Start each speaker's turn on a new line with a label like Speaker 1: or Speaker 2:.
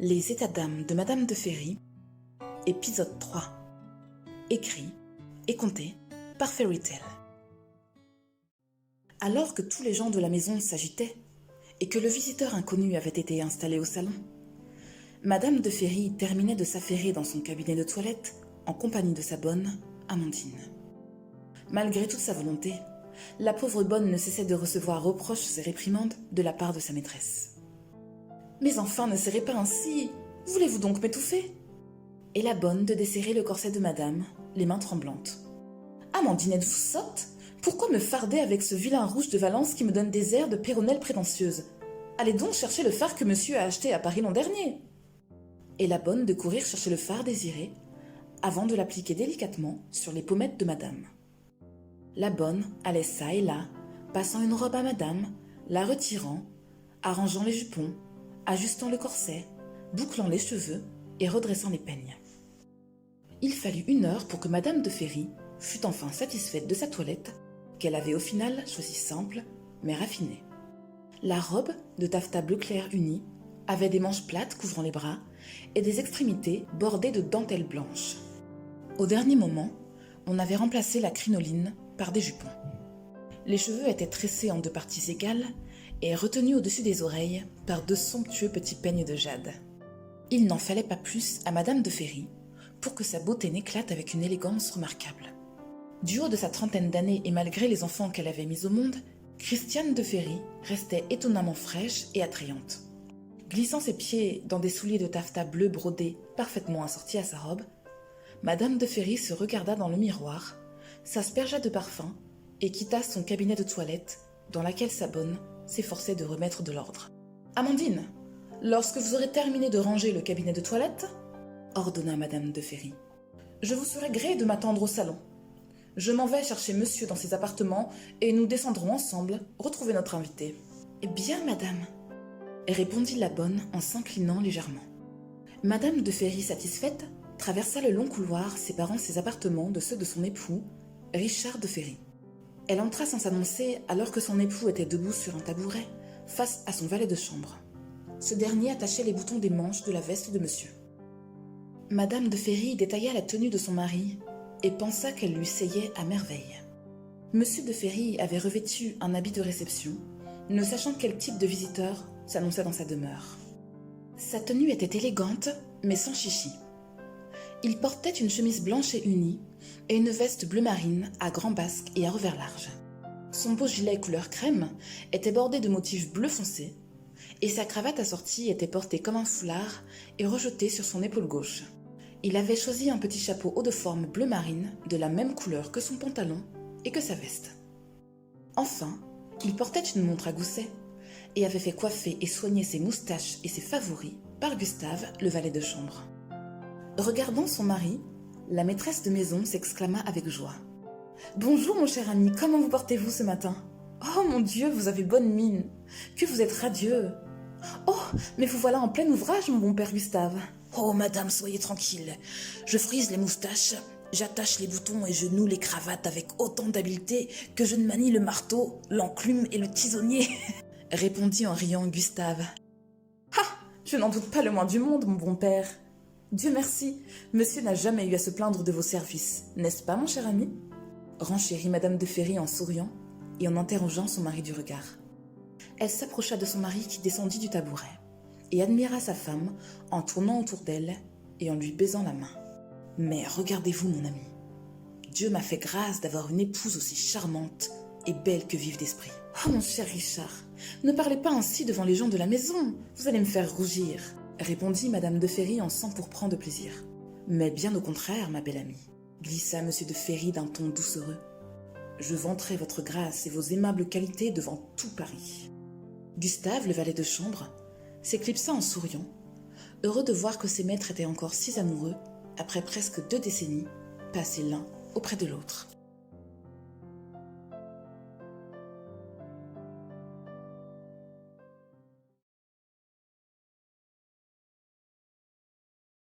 Speaker 1: Les états d'âme de Madame de Ferry, épisode 3. Écrit et conté par Fairy Tail. Alors que tous les gens de la maison s'agitaient et que le visiteur inconnu avait été installé au salon, Madame de Ferry terminait de s'affairer dans son cabinet de toilette en compagnie de sa bonne, Amandine. Malgré toute sa volonté, la pauvre bonne ne cessait de recevoir reproches et réprimandes de la part de sa maîtresse. « Mais enfin, ne serrez pas ainsi! Voulez-vous donc m'étouffer ?» Et la bonne de desserrer le corset de madame, les mains tremblantes. « Amandine, êtes-vous sotte? Pourquoi me farder avec ce vilain rouge de Valence qui me donne des airs de péronnelle prétentieuse? Allez donc chercher le fard que monsieur a acheté à Paris l'an dernier !» Et la bonne de courir chercher le fard désiré, avant de l'appliquer délicatement sur les pommettes de madame. La bonne allait ça et là, passant une robe à madame, la retirant, arrangeant les jupons, ajustant le corset, bouclant les cheveux et redressant les peignes. Il fallut 1 heure pour que Madame de Ferry fût enfin satisfaite de sa toilette, qu'elle avait au final choisie simple, mais raffinée. La robe de taffetas bleu clair uni avait des manches plates couvrant les bras et des extrémités bordées de dentelle blanche. Au dernier moment, on avait remplacé la crinoline par des jupons. Les cheveux étaient tressés en 2 parties égales et retenus au-dessus des oreilles par 2 somptueux petits peignes de jade. Il n'en fallait pas plus à Madame de Ferry pour que sa beauté n'éclate avec une élégance remarquable. Du haut de sa trentaine d'années et malgré les enfants qu'elle avait mis au monde, Christiane de Ferry restait étonnamment fraîche et attrayante. Glissant ses pieds dans des souliers de taffetas bleu brodé parfaitement assortis à sa robe, Madame de Ferry se regarda dans le miroir, s'aspergea de parfum et quitta son cabinet de toilette dans laquelle sa bonne s'efforçait de remettre de l'ordre. « Amandine, lorsque vous aurez terminé de ranger le cabinet de toilette, ordonna Madame de Ferry, je vous ferai gré de m'attendre au salon. Je m'en vais chercher monsieur dans ses appartements et nous descendrons ensemble retrouver notre invité. »« Eh bien, madame, » répondit la bonne en s'inclinant légèrement. Madame de Ferry, satisfaite, traversa le long couloir séparant ses appartements de ceux de son époux, Richard de Ferry. Elle entra sans s'annoncer alors que son époux était debout sur un tabouret face à son valet de chambre. Ce dernier attachait les boutons des manches de la veste de monsieur. Madame de Ferry détailla la tenue de son mari et pensa qu'elle lui seyait à merveille. Monsieur de Ferry avait revêtu un habit de réception, ne sachant quel type de visiteur s'annonçait dans sa demeure. Sa tenue était élégante, mais sans chichi. Il portait une chemise blanche et unie et une veste bleu marine à grands basques et à revers large. Son beau gilet couleur crème était bordé de motifs bleu foncé et sa cravate assortie était portée comme un foulard et rejetée sur son épaule gauche. Il avait choisi un petit chapeau haut de forme bleu marine de la même couleur que son pantalon et que sa veste. Enfin, il portait une montre à gousset et avait fait coiffer et soigner ses moustaches et ses favoris par Gustave, le valet de chambre. Regardant son mari, la maîtresse de maison s'exclama avec joie. « Bonjour mon cher ami, comment vous portez-vous ce matin? Oh mon Dieu, vous avez bonne mine, que vous êtes radieux. Oh, mais vous voilà en plein ouvrage, mon bon père Gustave. Oh madame, soyez tranquille, je frise les moustaches, j'attache les boutons et je noue les cravates avec autant d'habileté que je ne manie le marteau, l'enclume et le tisonnier. » répondit en riant Gustave. « Ah, je n'en doute pas le moins du monde, mon bon père. Dieu merci, monsieur n'a jamais eu à se plaindre de vos services, n'est-ce pas, mon cher ami ?» renchérit Madame de Ferry en souriant et en interrogeant son mari du regard. Elle s'approcha de son mari qui descendit du tabouret et admira sa femme en tournant autour d'elle et en lui baisant la main. « Mais regardez-vous, mon ami, Dieu m'a fait grâce d'avoir une épouse aussi charmante et belle que vive d'esprit. »« Oh, mon cher Richard, ne parlez pas ainsi devant les gens de la maison, vous allez me faire rougir. » répondit Madame de Ferry en s'empourprant de plaisir. « Mais bien au contraire, ma belle amie, » glissa Monsieur de Ferry d'un ton doucereux. « Je vanterai votre grâce et vos aimables qualités devant tout Paris. » Gustave, le valet de chambre, s'éclipsa en souriant, heureux de voir que ses maîtres étaient encore si amoureux après presque 2 décennies passées l'un auprès de l'autre.